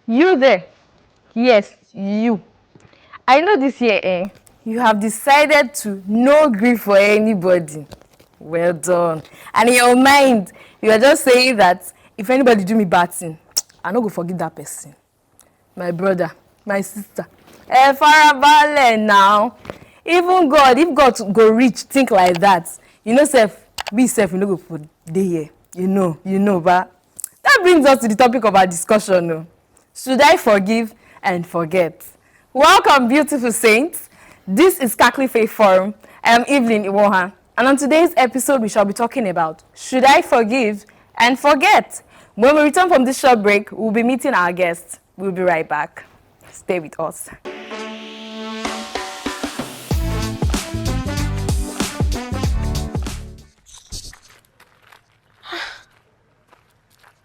You there? Yes, you. I know this year, you have decided to no grief for anybody. Well done. And in your mind, you are just saying that if anybody do me bad thing, I no go forgive that person. My brother, my sister. Farabalẹ̀ now. Even God, if God go reach, think like that. You know, self, be self, you no go for day here. You know, but that brings us to the topic of our discussion. No? Should I forgive and forget? Welcome, beautiful saints. This is Catholic Faith Forum. I am Evelyn, and on today's episode, we shall be talking about should I forgive and forget? When we return from this short break, we'll be meeting our guests. We'll be right back. Stay with us.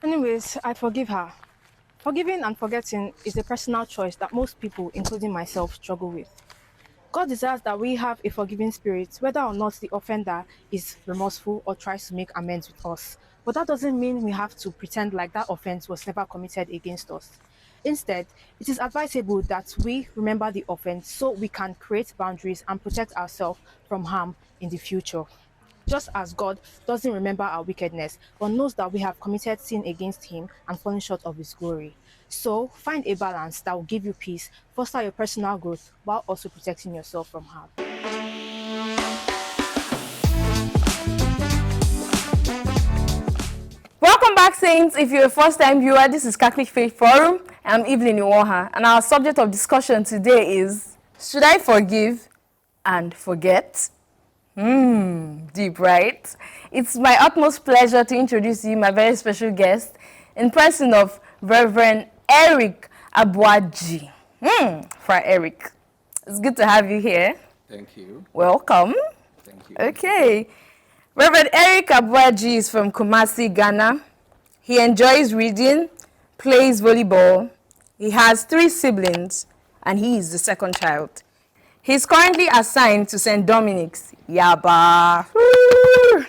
Anyways, I forgive her. Forgiving and forgetting is a personal choice that most people, including myself, struggle with. God desires that we have a forgiving spirit, whether or not the offender is remorseful or tries to make amends with us. But that doesn't mean we have to pretend like that offense was never committed against us. Instead, it is advisable that we remember the offense so we can create boundaries and protect ourselves from harm in the future. Just as God doesn't remember our wickedness, but knows that we have committed sin against Him and fallen short of His glory. So, find a balance that will give you peace, foster your personal growth, while also protecting yourself from harm. Welcome back, Saints. If you're a first-time viewer, this is Catholic Faith Forum. I'm Evelyn, and our subject of discussion today is, should I forgive and forget? Deep, right? It's my utmost pleasure to introduce you my very special guest in person of Reverend Eric Aboagye. Fra Eric, it's good to have you here. Thank you. Welcome. Thank you. Okay. Reverend Eric Aboagye is from Kumasi, Ghana. He enjoys reading, plays volleyball. He has 3 siblings, and he is the second child. He's currently assigned to St. Dominic's, Yaba. Woo!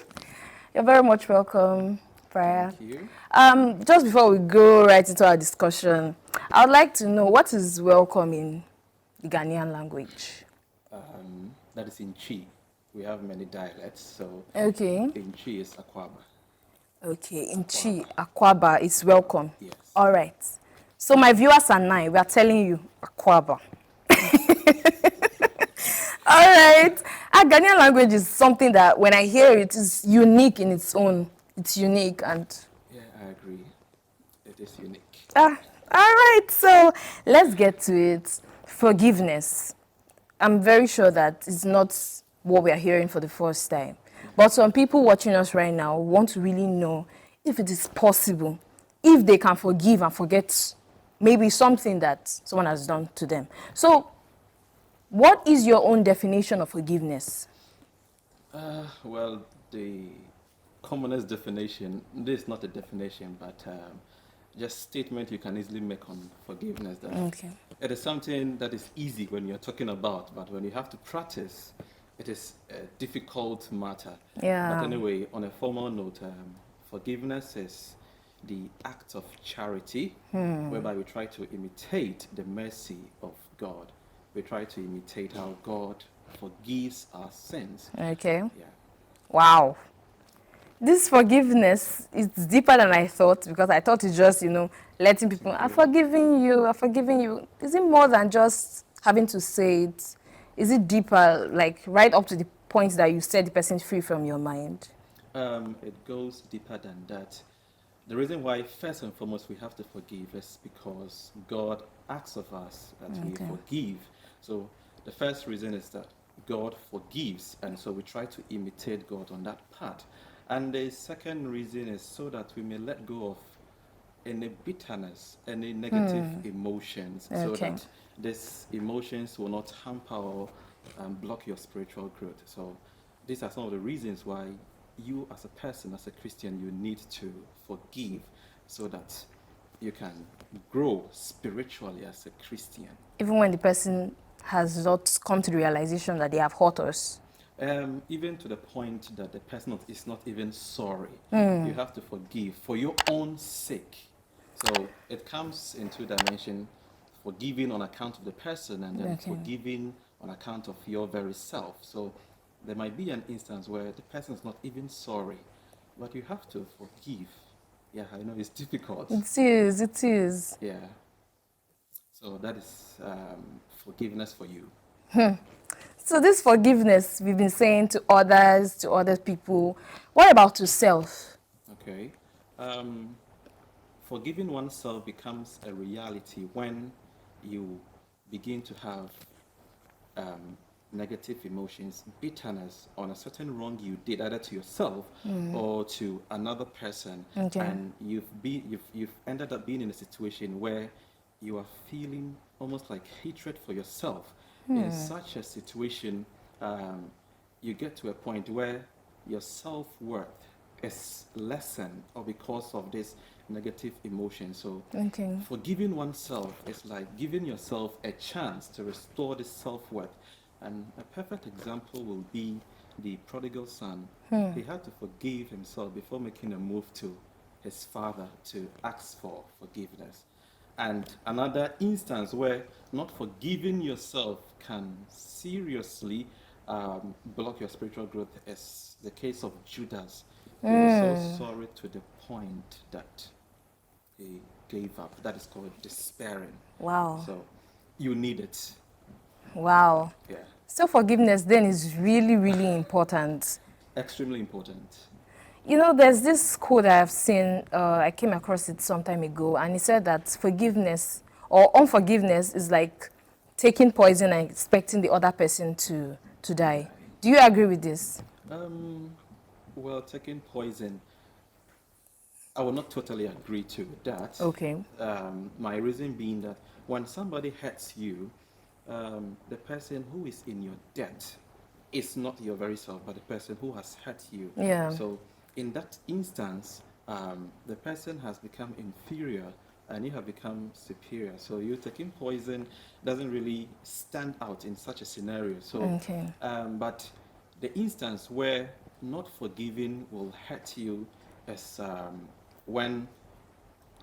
You're very much welcome, Prior. Thank you. Just before we go right into our discussion, I would like to know what is welcome in the Ghanaian language. That is in Chi. We have many dialects, so Okay. in Chi is Akwaba. Okay, in Chi, Akwaba is welcome. Yes. All right. So my viewers and I, we are telling you Akwaba. All right. Our Ghanaian language is something that when I hear it is unique in its own. It's unique and... Yeah, I agree. It is unique. all right. So let's get to it. Forgiveness. I'm very sure that it's not what we are hearing for the first time. But some people watching us right now want to really know if it is possible, if they can forgive and forget maybe something that someone has done to them. So what is your own definition of forgiveness? Well, the commonest definition, this is not a definition, but just statement you can easily make on forgiveness. That Okay. it is something that is easy when you're talking about, but when you have to practice, it is a difficult matter. Yeah. But anyway, on a formal note, forgiveness is the act of charity, whereby we try to imitate the mercy of God. We try to imitate how God forgives our sins. Okay. Yeah. Wow. This forgiveness is deeper than I thought, because I thought it's just, letting people, I've forgiven you, I've forgiven you. Is it more than just having to say it? Is it deeper, like right up to the point that you set the person free from your mind? It goes deeper than that. The reason why, first and foremost, we have to forgive is because God asks of us that we forgive. So the first reason is that God forgives, and so we try to imitate God on that part. And the second reason is so that we may let go of any bitterness, any negative emotions, so that these emotions will not hamper or block your spiritual growth. So these are some of the reasons why you as a person, as a Christian, you need to forgive so that you can grow spiritually as a Christian. Even when the person has not come to the realization that they have hurt us. Even to the point that the person is not even sorry. You have to forgive for your own sake, So it comes in two dimensions: forgiving on account of the person, and then Okay. forgiving on account of your very self. So there might be an instance where the person is not even sorry, but you have to forgive. Yeah, I know it's difficult. It is, it is. Yeah. So that is forgiveness for you. So this forgiveness we've been saying to others, to other people. What about to self? Okay. Um, Forgiving oneself becomes a reality when you begin to have um, negative emotions, bitterness on a certain wrong you did, either to yourself or to another person, Okay. and you've ended up being in a situation where you are feeling almost like hatred for yourself. In such a situation, you get to a point where your self-worth is lessened, or because of this negative emotion. So Okay. forgiving oneself is like giving yourself a chance to restore this self-worth. And a perfect example will be the prodigal son. He had to forgive himself before making a move to his father to ask for forgiveness. And another instance where not forgiving yourself can seriously block your spiritual growth is the case of Judas. He was so sorry to the point that he gave up. That is called despairing. Wow. So you need it. Wow. Yeah. So forgiveness then is really, really important. Extremely important. You know, there's this quote I've seen, I came across it some time ago, and it said that forgiveness or unforgiveness is like taking poison and expecting the other person to die. Do you agree with this? Well, taking poison, I will not totally agree to that. Okay. My reason being that when somebody hurts you, the person who is in your debt is not your very self, but the person who has hurt you. Yeah. So in that instance, the person has become inferior and you have become superior. So you taking poison doesn't really stand out in such a scenario. So, Okay. but the instance where not forgiving will hurt you is when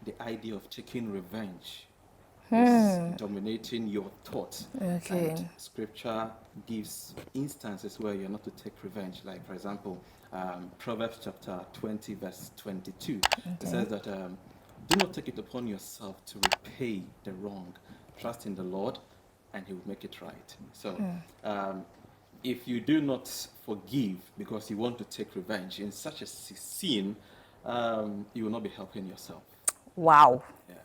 the idea of taking revenge is dominating your thoughts. Okay. And scripture gives instances where you're not to take revenge. Like, for example, Proverbs chapter 20, verse 22. It says that do not take it upon yourself to repay the wrong. Trust in the Lord, and He will make it right. So, if you do not forgive because you want to take revenge in such a scene, you will not be helping yourself. Wow. Yeah.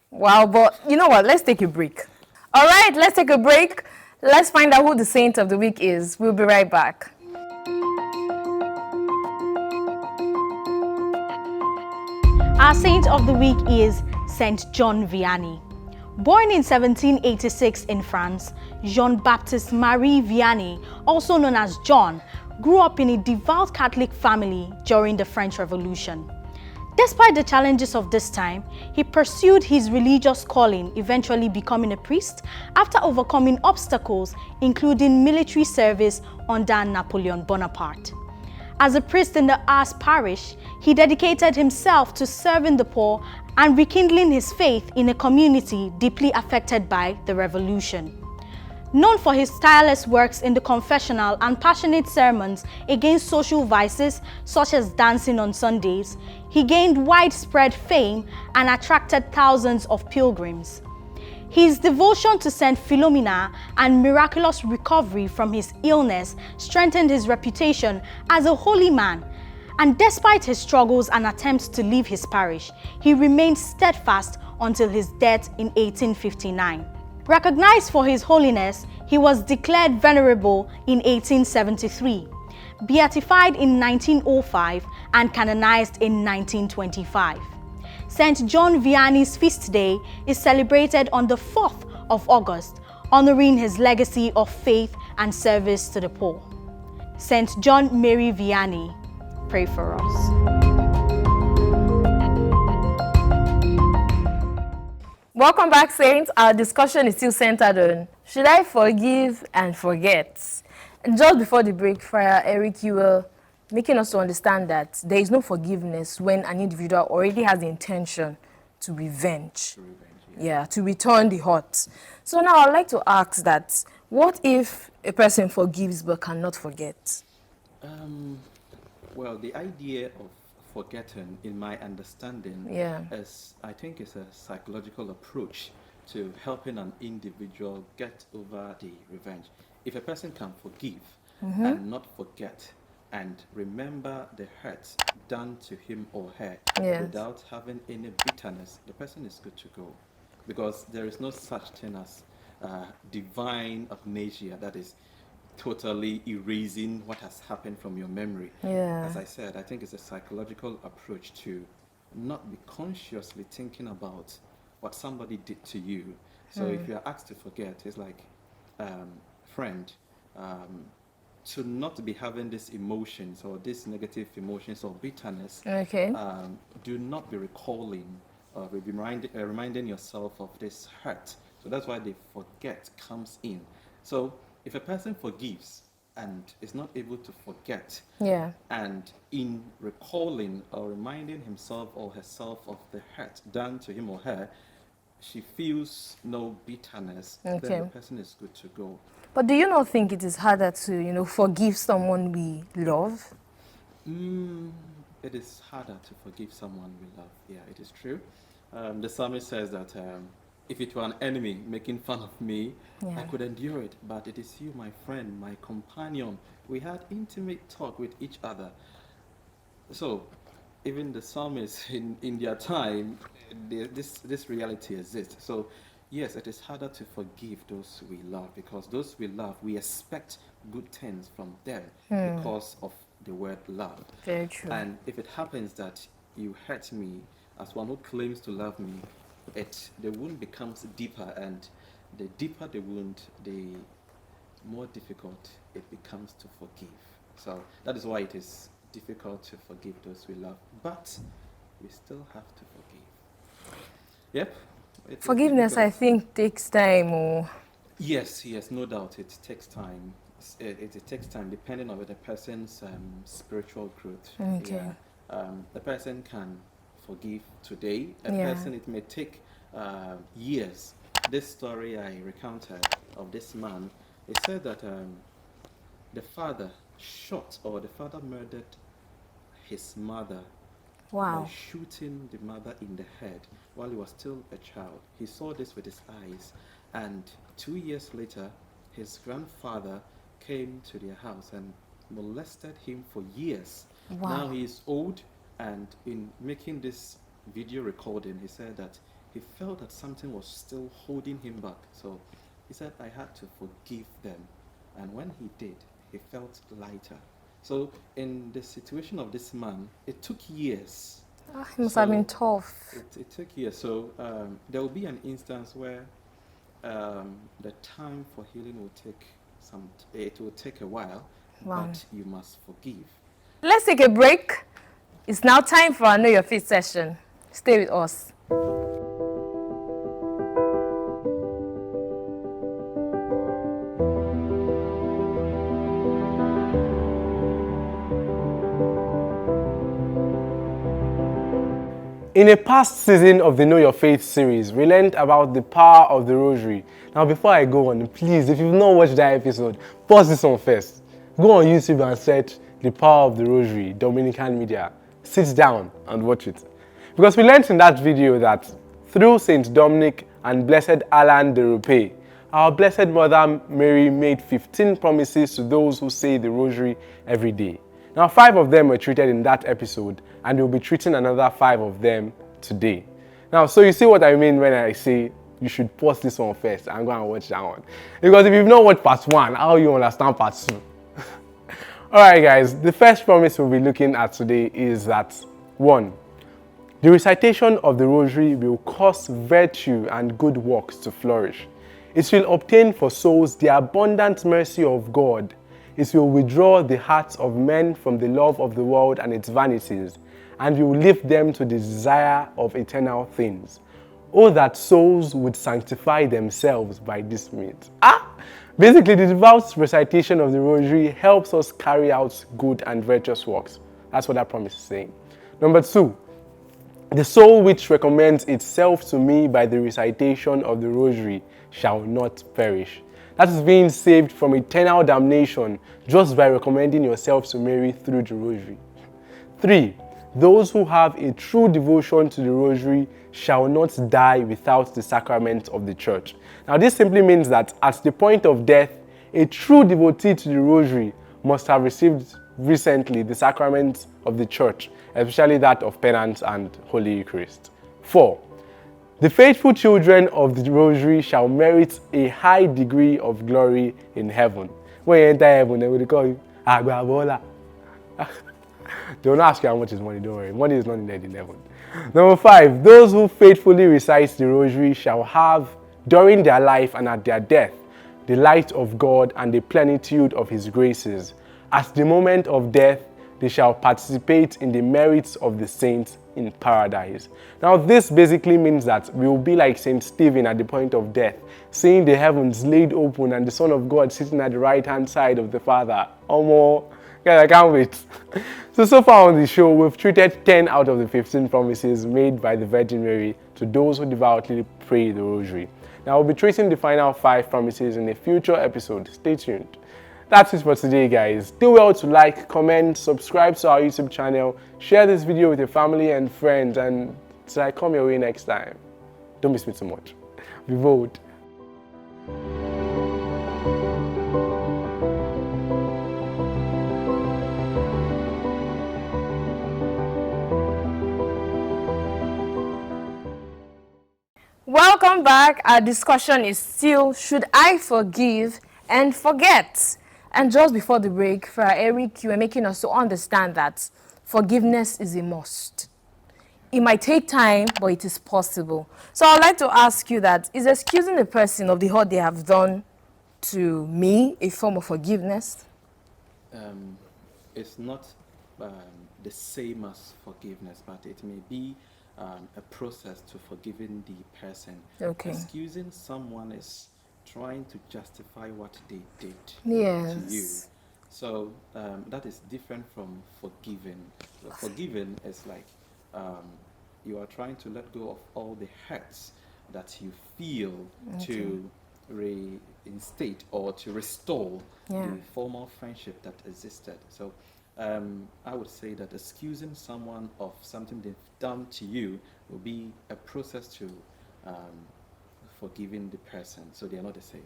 Wow, but you know what? Let's take a break. All right, let's take a break. Let's find out who the saint of the week is. We'll be right back. Our saint of the week is Saint John Vianney. Born in 1786 in France, Jean-Baptiste Marie Vianney, also known as John, grew up in a devout Catholic family during the French Revolution. Despite the challenges of this time, he pursued his religious calling, eventually becoming a priest after overcoming obstacles, including military service under Napoleon Bonaparte. As a priest in the Ars parish, he dedicated himself to serving the poor and rekindling his faith in a community deeply affected by the revolution. Known for his tireless works in the confessional and passionate sermons against social vices such as dancing on Sundays, he gained widespread fame and attracted thousands of pilgrims. His devotion to Saint Philomena and miraculous recovery from his illness strengthened his reputation as a holy man, and despite his struggles and attempts to leave his parish, he remained steadfast until his death in 1859. Recognized for his holiness, he was declared venerable in 1873, beatified in 1905, and canonized in 1925. Saint John Vianney's feast day is celebrated on the 4th of August, honoring his legacy of faith and service to the poor. Saint John Mary Vianney, pray for us. Welcome back, Saints. Our discussion is still centered on should I forgive and forget? And just before the break, Friar Eric, you were making us to understand that there is no forgiveness when an individual already has the intention to revenge. To revenge, Yeah, to return the hurt. So now I'd like to ask that, what if a person forgives but cannot forget? Well, the idea of forgetting, in my understanding, Yeah. I think, is a psychological approach to helping an individual get over the revenge. If a person can forgive and not forget and remember the hurt done to him or her Yes. without having any bitterness, the person is good to go. Because there is no such thing as divine amnesia, that is totally erasing what has happened from your memory. Yeah. As I said, I think it's a psychological approach to not be consciously thinking about what somebody did to you. So if you're asked to forget, it's like, friend, to not be having these emotions or these negative emotions or bitterness. Okay. Do not be recalling or be reminding yourself of this hurt. So that's why the forget comes in. So if a person forgives and is not able to forget, Yeah. and in recalling or reminding himself or herself of the hurt done to him or her, she feels no bitterness, then Okay. the person is good to go. But do you not think it is harder to, forgive someone we love? It is harder to forgive someone we love. Yeah, it is true. The psalmist says that if it were an enemy making fun of me, I could endure it. But it is you, my friend, my companion. We had intimate talk with each other. So, even the psalmists in their time, this reality exists. So, yes, it is harder to forgive those we love, because those we love, we expect good things from them because of the word love. Very true. And if it happens that you hurt me as one who claims to love me, the wound becomes deeper, and the deeper the wound, the more difficult it becomes to forgive. So that is why it is difficult to forgive those we love, but we still have to forgive. Yep. it is Forgiveness, I difficult. think, takes time. Yes, no doubt it takes time. It takes time depending on the person's spiritual growth. Okay. Yeah. The person can forgive today. A Yeah. person, it may take years. This story I recounted of this man, it said that the father murdered his mother by Wow. shooting the mother in the head while he was still a child. He saw this with his eyes, and 2 years later, his grandfather came to their house and molested him for years. Wow. Now he is old, and in making this video recording, he said that he felt that something was still holding him back. So he said, I had to forgive them. And when he did, he felt lighter. So in the situation of this man, it took years. It must have been tough. It took years. So there will be an instance where the time for healing will take it will take a while, Wow. but you must forgive. Let's take a break. It's now time for our Know Your Faith session. Stay with us. In a past season of the Know Your Faith series, we learned about the power of the rosary. Now, before I go on, please, if you've not watched that episode, pause this one first. Go on YouTube and search The Power of the Rosary, Dominican Media. Sit down and watch it. Because we learned in that video that through Saint Dominic and Blessed Alan de Rupe, our Blessed Mother Mary made 15 promises to those who say the rosary every day. Now, 5 of them were treated in that episode, and we'll be treating another 5 of them today. Now, so you see what I mean when I say you should pause this one first and go and watch that one. Because if you've not watched part 1, how you understand part 2? Alright guys, the first promise we'll be looking at today is that 1. The recitation of the rosary will cause virtue and good works to flourish. It will obtain for souls the abundant mercy of God. It will withdraw the hearts of men from the love of the world and its vanities, and will lift them to the desire of eternal things. Oh, that souls would sanctify themselves by this means. Basically, the devout recitation of the rosary helps us carry out good and virtuous works. That's what that promise is saying. Number 2, The soul which recommends itself to me by the recitation of the rosary shall not perish. That is being saved from eternal damnation just by recommending yourself to Mary through the rosary. 3. Those who have a true devotion to the rosary shall not die without the sacrament of the church. Now this simply means that at the point of death, a true devotee to the rosary must have received recently the sacrament of the church, especially that of penance and Holy Eucharist. 4. The faithful children of the rosary shall merit a high degree of glory in heaven. When you enter heaven, they will call you Agbabola. Don't ask you how much is money, don't worry. Money is not needed in heaven. Number 5, those who faithfully recite the rosary shall have, during their life and at their death, the light of God and the plenitude of His graces. At the moment of death, they shall participate in the merits of the saints in paradise. Now, this basically means that we will be like Saint Stephen at the point of death, seeing the heavens laid open and the Son of God sitting at the right-hand side of the Father. Oh, more. Guys, I can't wait. So far on the show, we've treated 10 out of the 15 promises made by the Virgin Mary to those who devoutly pray the rosary. Now, we'll be tracing the final 5 promises in a future episode. Stay tuned. That's it for today, guys. Do well to like, comment, subscribe to our YouTube channel, share this video with your family and friends, and till I come your way next time, don't miss me too much. Be bold. Welcome back. Our discussion is still, should I forgive and forget? And just before the break, for Eric, you were making us to understand that forgiveness is a must. It might take time, but it is possible. So I'd like to ask you that, is excusing the person of the hurt they have done to me a form of forgiveness? It's not the same as forgiveness, but it may be a process to forgiving the person. Okay. Excusing someone is trying to justify what they did Yes. to you. So that is different from forgiving. Forgiving is like you are trying to let go of all the hurts that you feel to reinstate or to restore the former friendship that existed. So I would say that excusing someone of something they've done to you will be a process to forgiving the person. So they are not the same.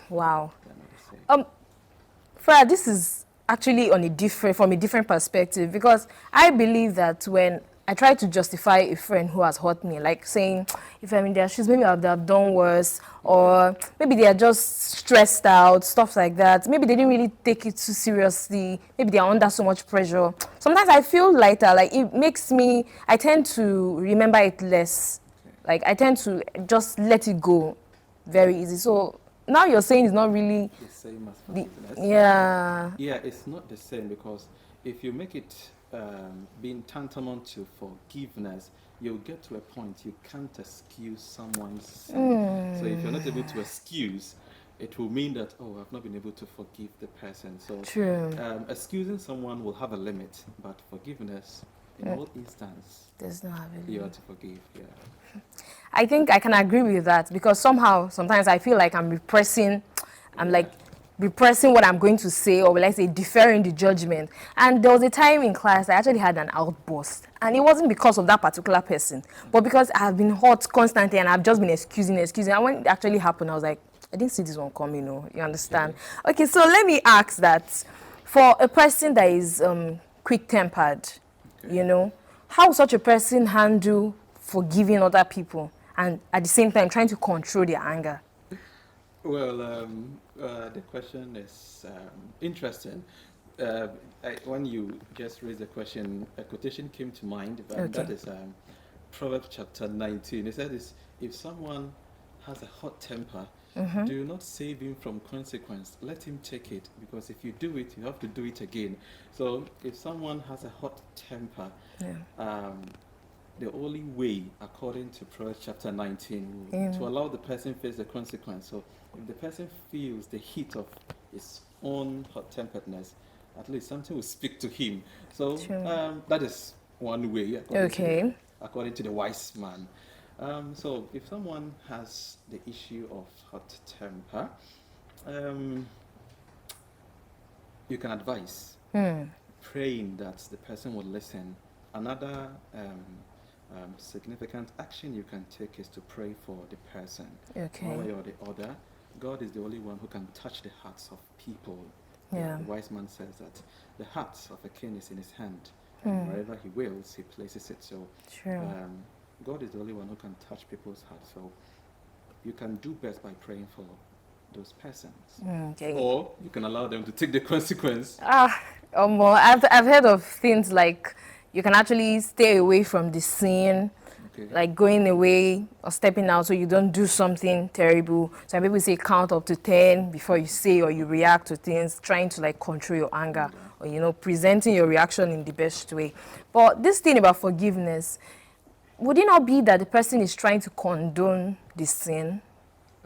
Wow. They are not the same. Fred, this is actually from a different perspective, because I believe that when I try to justify a friend who has hurt me, like saying, if I'm in their shoes, maybe they have done worse, or maybe they are just stressed out, stuff like that. Maybe they didn't really take it too seriously. Maybe they are under so much pressure. Sometimes I feel lighter, like it makes me, I tend to remember it less. Like I tend to just let it go very easy. So now you're saying it's not really The same as forgiveness. yeah. Yeah, it's not the same, because if you make it being tantamount to forgiveness, you'll get to a point you can't excuse someone's sin. So if you're not able to excuse, it will mean that, oh, I've not been able to forgive the person. So True. Excusing someone will have a limit, but forgiveness, in all instances, There's no having. you are to forgive. Yeah. I think I can agree with that, because sometimes I feel like I'm repressing what I'm going to say, or let's say deferring the judgment. And there was a time in class I actually had an outburst, and it wasn't because of that particular person, but because I have been hurt constantly and I've just been excusing. And when it actually happened, I was like, I didn't see this one coming, you understand? Okay, so let me ask that, for a person that is quick-tempered, how will such a person handle forgiving other people and at the same time trying to control their anger? Well, the question is interesting. When you just raised the question, a quotation came to mind, but that is Proverbs chapter 19. It says, if someone has a hot temper, do not save him from consequence. Let him take it, because if you do it, you have to do it again. So if someone has a hot temper, the only way, according to Proverbs chapter 19, to allow the person face the consequence. So if the person feels the heat of his own hot-temperedness, at least something will speak to him. So that is one way. Okay. according to the wise man. So if someone has the issue of hot temper, um, you can advise, praying that the person will listen. Another significant action you can take is to pray for the person. Okay. One way or the other, God is the only one who can touch the hearts of people. Yeah. The wise man says that the heart of a king is in his hand, and wherever he wills, he places it. So True. God is the only one who can touch people's hearts. So you can do best by praying for those persons. Okay. Or you can allow them to take the consequence. I've heard of things like you can actually stay away from the scene, Okay. like going away or stepping out so you don't do something terrible. Some people say count up to 10 before you say or you react to things, trying to like control your anger or, you know, presenting your reaction in the best way. But this thing about forgiveness, would it not be that the person is trying to condone the sin?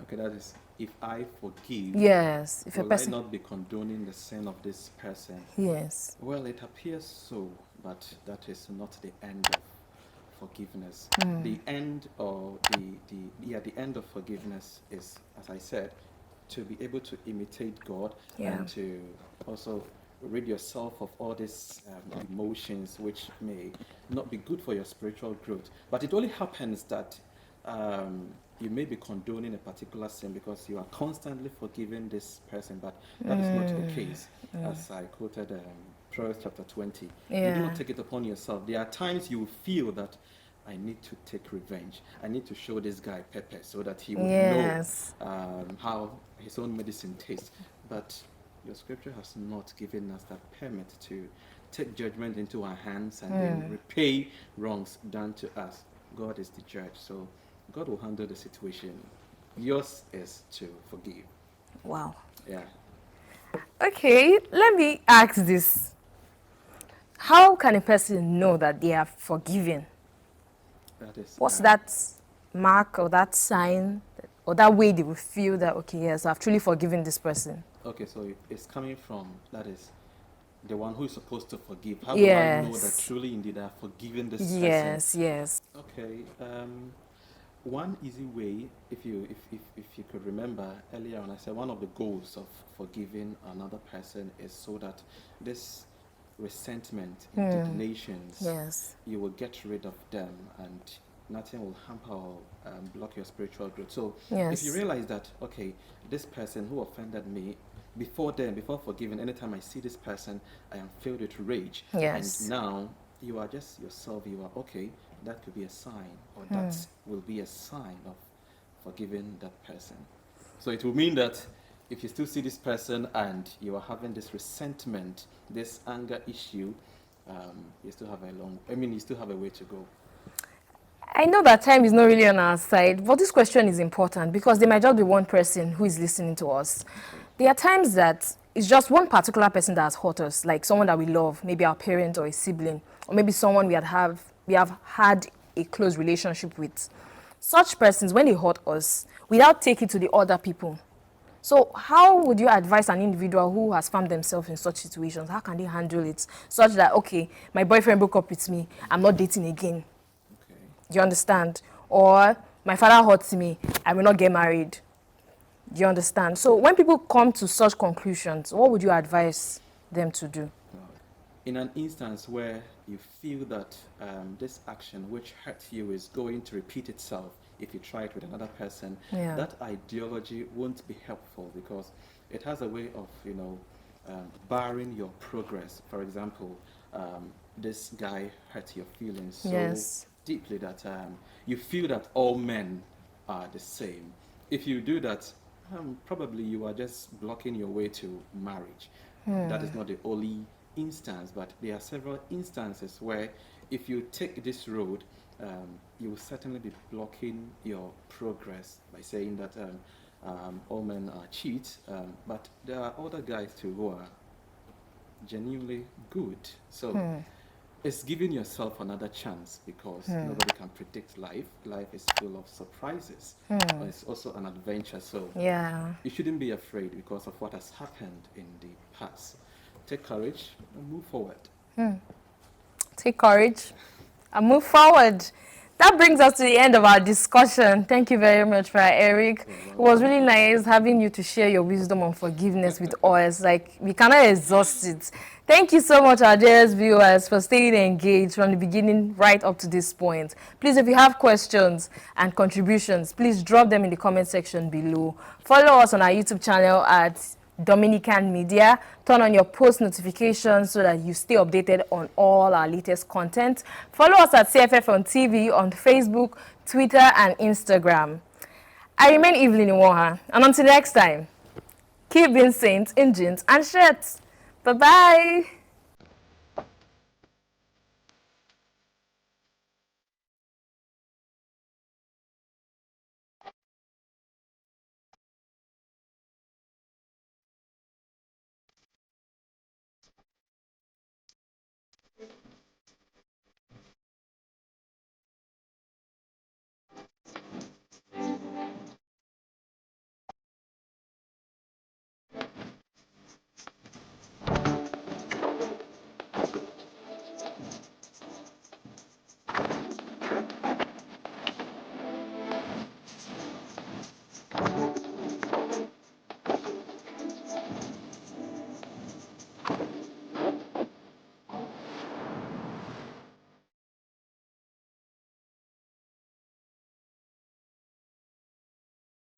Okay, that is, if I forgive, Yes. If a will person. I not be condoning the sin of this person? Yes. Well, it appears so, but that is not the end of forgiveness. The end or the end of forgiveness is, as I said, to be able to imitate God and to also rid yourself of all these emotions which may not be good for your spiritual growth. But it only happens that you may be condoning a particular sin because you are constantly forgiving this person, but that is not the case. As I quoted Proverbs chapter 20, you do not take it upon yourself. There are times you feel that I need to take revenge. I need to show this guy pepper so that he would know how his own medicine tastes. But your scripture has not given us that permit to take judgment into our hands and then repay wrongs done to us. God is the judge, so God will handle the situation. Yours is to forgive. Wow. Yeah. Okay, let me ask this. How can a person know that they are forgiven? That is. What's that mark or that sign or that way they will feel that, okay, yes, I've truly forgiven this person? Okay, so it's coming from, that is, the one who is supposed to forgive. How do I know that truly indeed I have forgiven this person? Yes. Okay. One easy way, if you could remember earlier on, I said one of the goals of forgiving another person is so that this resentment, indignations, you will get rid of them and nothing will hamper or block your spiritual growth. So if you realize that, okay, this person who offended me, before forgiving, anytime I see this person, I am filled with rage. And now you are just yourself, you are okay, that could be a sign, or that will be a sign of forgiving that person. So it will mean that if you still see this person and you are having this resentment, this anger issue, you still have a way to go. I know that time is not really on our side, but this question is important because there might just be one person who is listening to us. There are times that it's just one particular person that has hurt us, like someone that we love, maybe our parent or a sibling, or maybe someone we have had a close relationship with. Such persons, when they hurt us, without taking it to the other people. So how would you advise an individual who has found themselves in such situations? How can they handle it such that, okay, my boyfriend broke up with me, I'm not dating again? Okay. Do you understand? Or my father hurts me, I will not get married. Do you understand? So when people come to such conclusions, what would you advise them to do? In an instance where you feel that this action which hurt you is going to repeat itself if you try it with another person, that ideology won't be helpful because it has a way of, barring your progress. For example, this guy hurt your feelings so deeply that you feel that all men are the same. If you do that, probably you are just blocking your way to marriage. That is not the only instance, but there are several instances where if you take this road, you will certainly be blocking your progress by saying that all men are cheats, but there are other guys too who are genuinely good. So it's giving yourself another chance because nobody can predict life. Life is full of surprises, but it's also an adventure. So you shouldn't be afraid because of what has happened in the past. Take courage and move forward. Take courage. and move forward. That brings us to the end of our discussion. Thank you very much, Brother Eric. It was really nice having you to share your wisdom on forgiveness with us. Like, we cannot exhaust it. Thank you so much, our dearest viewers, for staying engaged from the beginning right up to this point. Please, if you have questions and contributions, please drop them in the comment section below. Follow us on our YouTube channel at Dominican Media. Turn on your post notifications so that you stay updated on all our latest content. Follow us at CFF on TV on Facebook, Twitter, and Instagram. I remain Evelyn Iwoha, and until next time, keep being saints in jeans and shirts. Bye-bye.